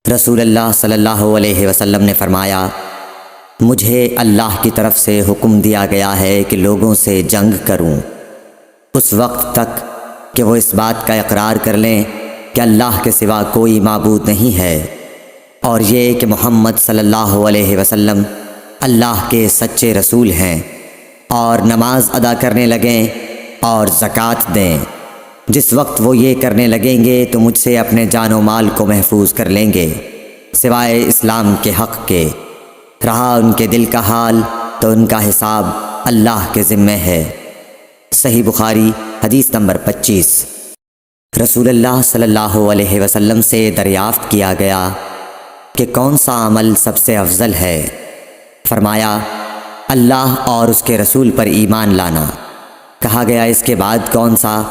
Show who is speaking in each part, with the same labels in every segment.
Speaker 1: رسول اللہ صلی اللہ علیہ وسلم نے فرمایا، مجھے اللہ کی طرف سے حکم دیا گیا ہے کہ لوگوں سے جنگ کروں اس وقت تک کہ وہ اس بات کا اقرار کر لیں کہ اللہ کے سوا کوئی معبود نہیں ہے، اور یہ کہ محمد صلی اللہ علیہ وسلم اللہ کے سچے رسول ہیں، اور نماز ادا کرنے لگیں اور زکوٰۃ دیں۔ جس وقت وہ یہ کرنے لگیں گے تو مجھ سے اپنے جان و مال کو محفوظ کر لیں گے سوائے اسلام کے حق کے۔ رہا ان کے دل کا حال تو ان کا حساب اللہ کے ذمہ ہے۔ صحیح بخاری حدیث نمبر 25۔ رسول اللہ صلی اللہ علیہ وسلم سے دریافت کیا گیا کہ کون سا عمل سب سے افضل ہے؟ فرمایا، اللہ اور اس کے رسول پر ایمان لانا۔ کہا گیا، اس کے بعد کون سا؟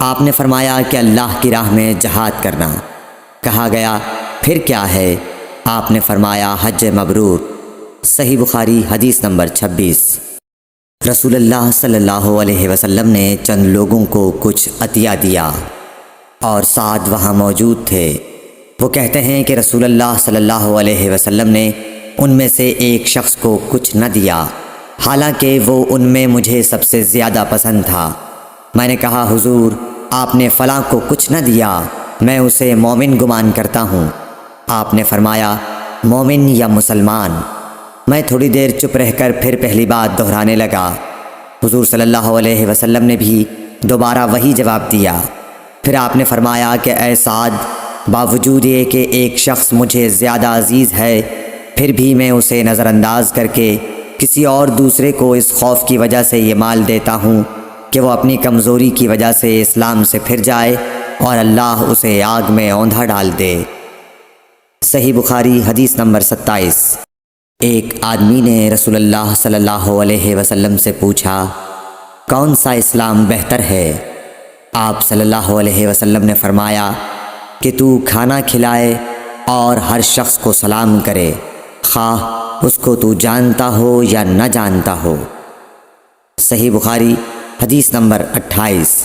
Speaker 1: آپ نے فرمایا کہ اللہ کی راہ میں جہاد کرنا۔ کہا گیا، پھر کیا ہے؟ آپ نے فرمایا، حج مبرور۔ صحیح بخاری حدیث نمبر 26۔ رسول اللہ صلی اللہ علیہ وسلم نے چند لوگوں کو کچھ عطیہ دیا اور سعد وہاں موجود تھے۔ وہ کہتے ہیں کہ رسول اللہ صلی اللہ علیہ وسلم نے ان میں سے ایک شخص کو کچھ نہ دیا، حالانکہ وہ ان میں مجھے سب سے زیادہ پسند تھا۔ میں نے کہا، حضور آپ نے فلاں کو کچھ نہ دیا، میں اسے مومن گمان کرتا ہوں۔ آپ نے فرمایا، مومن یا مسلمان؟ میں تھوڑی دیر چپ رہ کر پھر پہلی بات دہرانے لگا۔ حضور صلی اللہ علیہ وسلم نے بھی دوبارہ وہی جواب دیا۔ پھر آپ نے فرمایا کہ اے سعد، باوجود یہ کہ ایک شخص مجھے زیادہ عزیز ہے، پھر بھی میں اسے نظر انداز کر کے کسی اور دوسرے کو اس خوف کی وجہ سے یہ مال دیتا ہوں کہ وہ اپنی کمزوری کی وجہ سے اسلام سے پھر جائے اور اللہ اسے آگ میں اوندھا ڈال دے۔ صحیح بخاری حدیث نمبر 27۔ ایک آدمی نے رسول اللہ صلی اللہ علیہ وسلم سے پوچھا، کون سا اسلام بہتر ہے؟ آپ صلی اللہ علیہ وسلم نے فرمایا کہ تو کھانا کھلائے اور ہر شخص کو سلام کرے، خواہ اس کو تو جانتا ہو یا نہ جانتا ہو۔ صحیح بخاری حدیث نمبر 28۔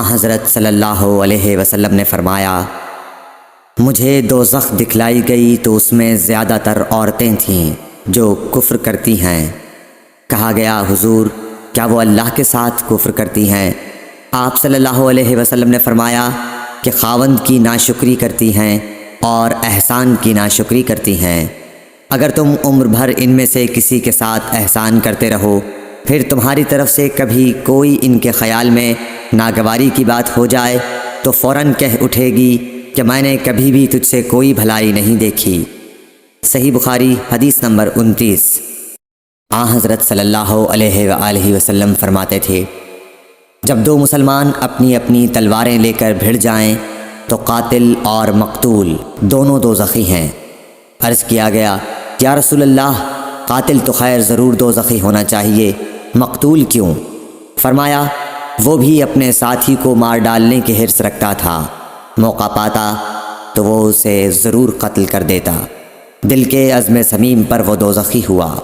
Speaker 1: حضرت صلی اللہ علیہ وسلم نے فرمایا، مجھے دوزخ دکھلائی گئی تو اس میں زیادہ تر عورتیں تھیں جو کفر کرتی ہیں۔ کہا گیا، حضور کیا وہ اللہ کے ساتھ کفر کرتی ہیں؟ آپ صلی اللہ علیہ وسلم نے فرمایا کہ خاوند کی ناشکری کرتی ہیں اور احسان کی ناشکری کرتی ہیں۔ اگر تم عمر بھر ان میں سے کسی کے ساتھ احسان کرتے رہو، پھر تمہاری طرف سے کبھی کوئی ان کے خیال میں ناگواری کی بات ہو جائے تو فوراً کہہ اٹھے گی کہ میں نے کبھی بھی تجھ سے کوئی بھلائی نہیں دیکھی۔ صحیح بخاری حدیث نمبر 29۔ حضرت صلی اللہ علیہ وآلہ وسلم فرماتے تھے، جب دو مسلمان اپنی اپنی تلواریں لے کر بھڑ جائیں تو قاتل اور مقتول دونوں دوزخی ہیں۔ عرض کیا گیا، یا رسول اللہ، قاتل تو خیر ضرور دوزخی ہونا چاہیے، مقتول کیوں؟ فرمایا، وہ بھی اپنے ساتھی کو مار ڈالنے کی حرص رکھتا تھا، موقع پاتا تو وہ اسے ضرور قتل کر دیتا، دل کے عزم صمیم پر وہ دوزخی ہوا۔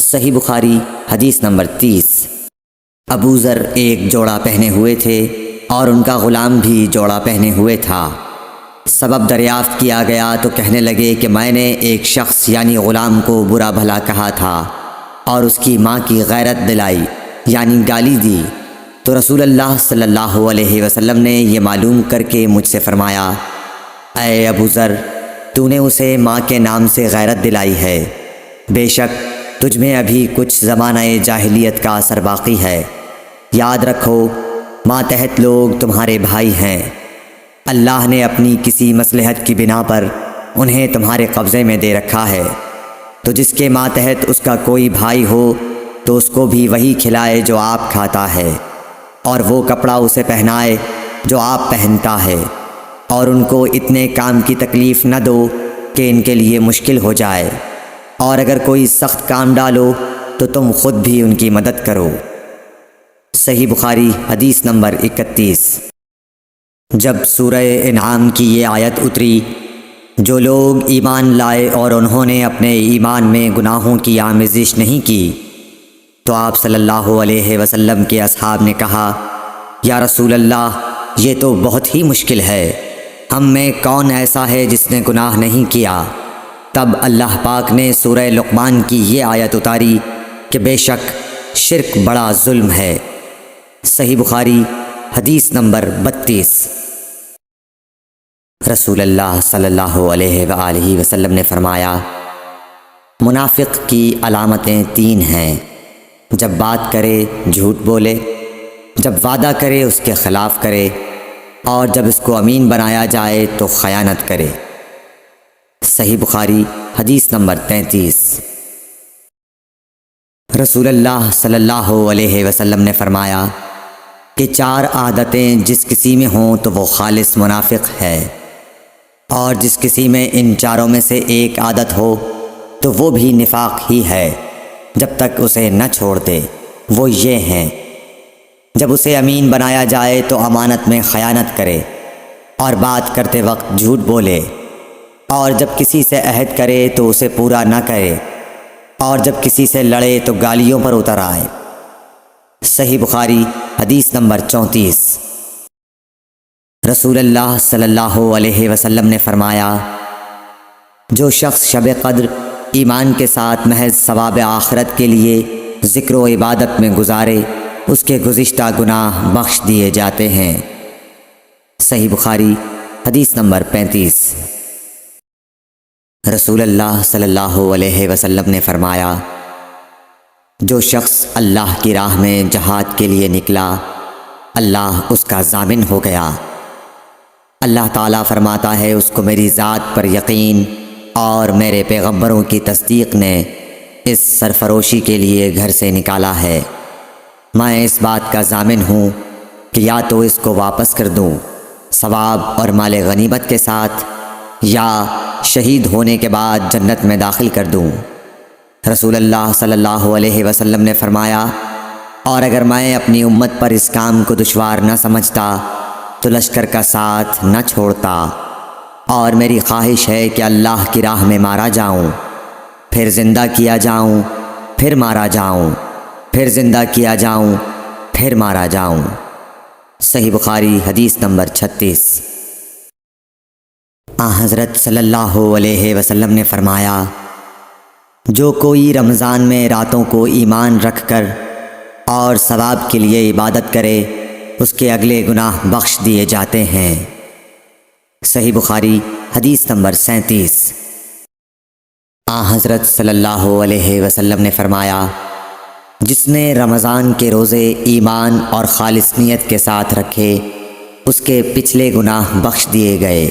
Speaker 1: صحیح بخاری حدیث نمبر 30۔ ابو ذر ایک جوڑا پہنے ہوئے تھے اور ان کا غلام بھی جوڑا پہنے ہوئے تھا۔ سبب دریافت کیا گیا تو کہنے لگے کہ میں نے ایک شخص یعنی غلام کو برا بھلا کہا تھا اور اس کی ماں کی غیرت دلائی یعنی گالی دی، تو رسول اللہ صلی اللہ علیہ وسلم نے یہ معلوم کر کے مجھ سے فرمایا، اے ابو ذر، تو نے اسے ماں کے نام سے غیرت دلائی ہے، بے شک تجھ میں ابھی کچھ زمانہ جاہلیت کا اثر باقی ہے۔ یاد رکھو، ماتحت لوگ تمہارے بھائی ہیں، اللہ نے اپنی کسی مصلحت کی بنا پر انہیں تمہارے قبضے میں دے رکھا ہے، تو جس کے ماتحت اس کا کوئی بھائی ہو تو اس کو بھی وہی کھلائے جو آپ کھاتا ہے، اور وہ کپڑا اسے پہنائے جو آپ پہنتا ہے، اور ان کو اتنے کام کی تکلیف نہ دو کہ ان کے لیے مشکل ہو جائے، اور اگر کوئی سخت کام ڈالو تو تم خود بھی ان کی مدد کرو۔ صحیح بخاری حدیث نمبر 31۔ جب سورہ انعام کی یہ آیت اتری، جو لوگ ایمان لائے اور انہوں نے اپنے ایمان میں گناہوں کی آمیزش نہیں کی، تو آپ صلی اللہ علیہ وسلم کے اصحاب نے کہا، یا رسول اللہ، یہ تو بہت ہی مشکل ہے، ہم میں کون ایسا ہے جس نے گناہ نہیں کیا؟ تب اللہ پاک نے سورہ لقمان کی یہ آیت اتاری کہ بے شک شرک بڑا ظلم ہے۔ صحیح بخاری حدیث نمبر 32۔ رسول اللہ صلی اللہ علیہ وآلہ وسلم نے فرمایا، منافق کی علامتیں 3 ہیں: جب بات کرے جھوٹ بولے، جب وعدہ کرے اس کے خلاف کرے، اور جب اس کو امین بنایا جائے تو خیانت کرے۔ صحیح بخاری حدیث نمبر 33۔ رسول اللہ صلی اللہ علیہ وسلم نے فرمایا کہ 4 عادتیں جس کسی میں ہوں تو وہ خالص منافق ہے، اور جس کسی میں ان 4 میں سے ایک عادت ہو تو وہ بھی نفاق ہی ہے جب تک اسے نہ چھوڑ دے۔ وہ یہ ہیں: جب اسے امین بنایا جائے تو امانت میں خیانت کرے اور بات کرتے وقت جھوٹ بولے، اور جب کسی سے عہد کرے تو اسے پورا نہ کرے، اور جب کسی سے لڑے تو گالیوں پر اتر آئے۔ صحیح بخاری حدیث نمبر 34۔ رسول اللہ صلی اللہ علیہ وسلم نے فرمایا، جو شخص شب قدر ایمان کے ساتھ محض ثواب آخرت کے لیے ذکر و عبادت میں گزارے، اس کے گزشتہ گناہ بخش دیے جاتے ہیں۔ صحیح بخاری حدیث نمبر 35۔ رسول اللہ صلی اللہ علیہ وسلم نے فرمایا، جو شخص اللہ کی راہ میں جہاد کے لیے نکلا، اللہ اس کا ضامن ہو گیا۔ اللہ تعالیٰ فرماتا ہے، اس کو میری ذات پر یقین اور میرے پیغمبروں کی تصدیق نے اس سرفروشی کے لیے گھر سے نکالا ہے۔ میں اس بات کا ضامن ہوں کہ یا تو اس کو واپس کر دوں ثواب اور مال غنیمت کے ساتھ، یا شہید ہونے کے بعد جنت میں داخل کر دوں۔ رسول اللہ صلی اللہ علیہ وسلم نے فرمایا، اور اگر میں اپنی امت پر اس کام کو دشوار نہ سمجھتا تو لشکر کا ساتھ نہ چھوڑتا، اور میری خواہش ہے کہ اللہ کی راہ میں مارا جاؤں، پھر زندہ کیا جاؤں، پھر مارا جاؤں، پھر زندہ کیا جاؤں، پھر مارا جاؤں۔ صحیح بخاری حدیث نمبر 36۔ حضرت صلی اللہ علیہ وسلم نے فرمایا، جو کوئی رمضان میں راتوں کو ایمان رکھ کر اور ثواب کے لیے عبادت کرے، اس کے اگلے گناہ بخش دیے جاتے ہیں۔ صحیح بخاری حدیث نمبر 37۔ حضرت صلی اللہ علیہ وسلم نے فرمایا، جس نے رمضان کے روزے ایمان اور خالص نیت کے ساتھ رکھے، اس کے پچھلے گناہ بخش دیے گئے۔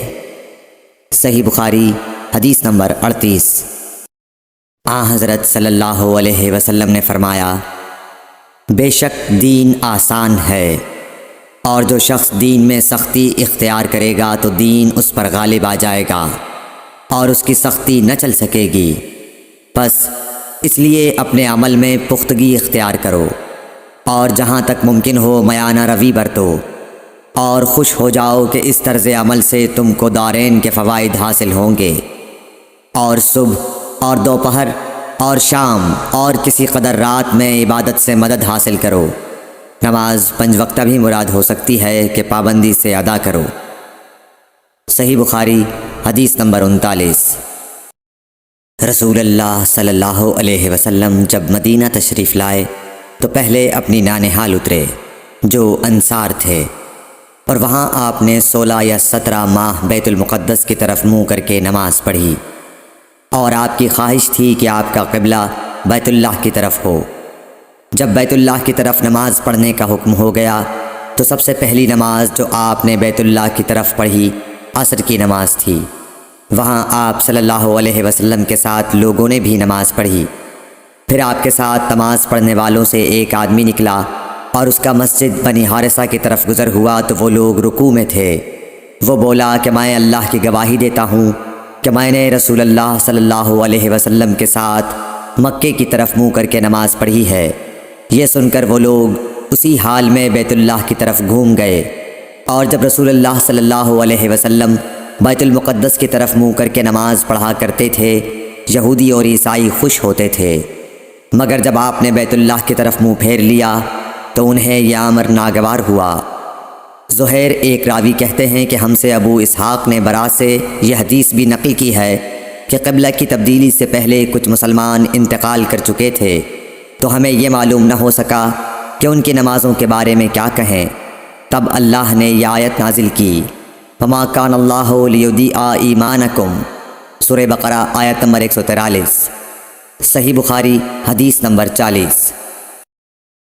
Speaker 1: صحیح بخاری حدیث نمبر 38۔ حضرت صلی اللہ علیہ وسلم نے فرمایا، بے شک دین آسان ہے، اور جو شخص دین میں سختی اختیار کرے گا تو دین اس پر غالب آ جائے گا اور اس کی سختی نہ چل سکے گی۔ بس اس لیے اپنے عمل میں پختگی اختیار کرو، اور جہاں تک ممکن ہو میانہ روی برتو، اور خوش ہو جاؤ کہ اس طرز عمل سے تم کو دارین کے فوائد حاصل ہوں گے۔ اور صبح اور دوپہر اور شام اور کسی قدر رات میں عبادت سے مدد حاصل کرو۔ نماز 5 وقتہ بھی مراد ہو سکتی ہے کہ پابندی سے ادا کرو۔ صحیح بخاری حدیث نمبر 39۔ رسول اللہ صلی اللہ علیہ وسلم جب مدینہ تشریف لائے تو پہلے اپنی نانہال اترے جو انصار تھے، اور وہاں آپ نے 16 یا 17 ماہ بیت المقدس کی طرف منہ کر کے نماز پڑھی، اور آپ کی خواہش تھی کہ آپ کا قبلہ بیت اللہ کی طرف ہو۔ جب بیت اللہ کی طرف نماز پڑھنے کا حکم ہو گیا تو سب سے پہلی نماز جو آپ نے بیت اللہ کی طرف پڑھی عصر کی نماز تھی۔ وہاں آپ صلی اللہ علیہ وسلم کے ساتھ لوگوں نے بھی نماز پڑھی۔ پھر آپ کے ساتھ نماز پڑھنے والوں سے ایک آدمی نکلا اور اس کا مسجد بنی حارثہ کی طرف گزر ہوا تو وہ لوگ رکوع میں تھے۔ وہ بولا کہ میں اللہ کی گواہی دیتا ہوں کہ میں نے رسول اللہ صلی اللہ علیہ وسلم کے ساتھ مکے کی طرف منہ کر کے نماز پڑھی ہے۔ یہ سن کر وہ لوگ اسی حال میں بیت اللہ کی طرف گھوم گئے، اور جب رسول اللہ صلی اللہ علیہ وسلم بیت المقدس کی طرف منہ کر کے نماز پڑھا کرتے تھے، یہودی اور عیسائی خوش ہوتے تھے، مگر جب آپ نے بیت اللہ کی طرف منہ پھیر لیا تو انہیں یہ امر ناگوار ہوا۔ زہیر ایک راوی کہتے ہیں کہ ہم سے ابو اسحاق نے برا سے یہ حدیث بھی نقل کی ہے کہ قبلہ کی تبدیلی سے پہلے کچھ مسلمان انتقال کر چکے تھے، تو ہمیں یہ معلوم نہ ہو سکا کہ ان کی نمازوں کے بارے میں کیا کہیں۔ تب اللہ نے یہ آیت نازل کی، وَمَا كَانَ اللَّهُ لِيُضِيعَ إِيمَانَكُمْ، سورہ بقرہ آیت نمبر 143، صحیح بخاری حدیث نمبر 40۔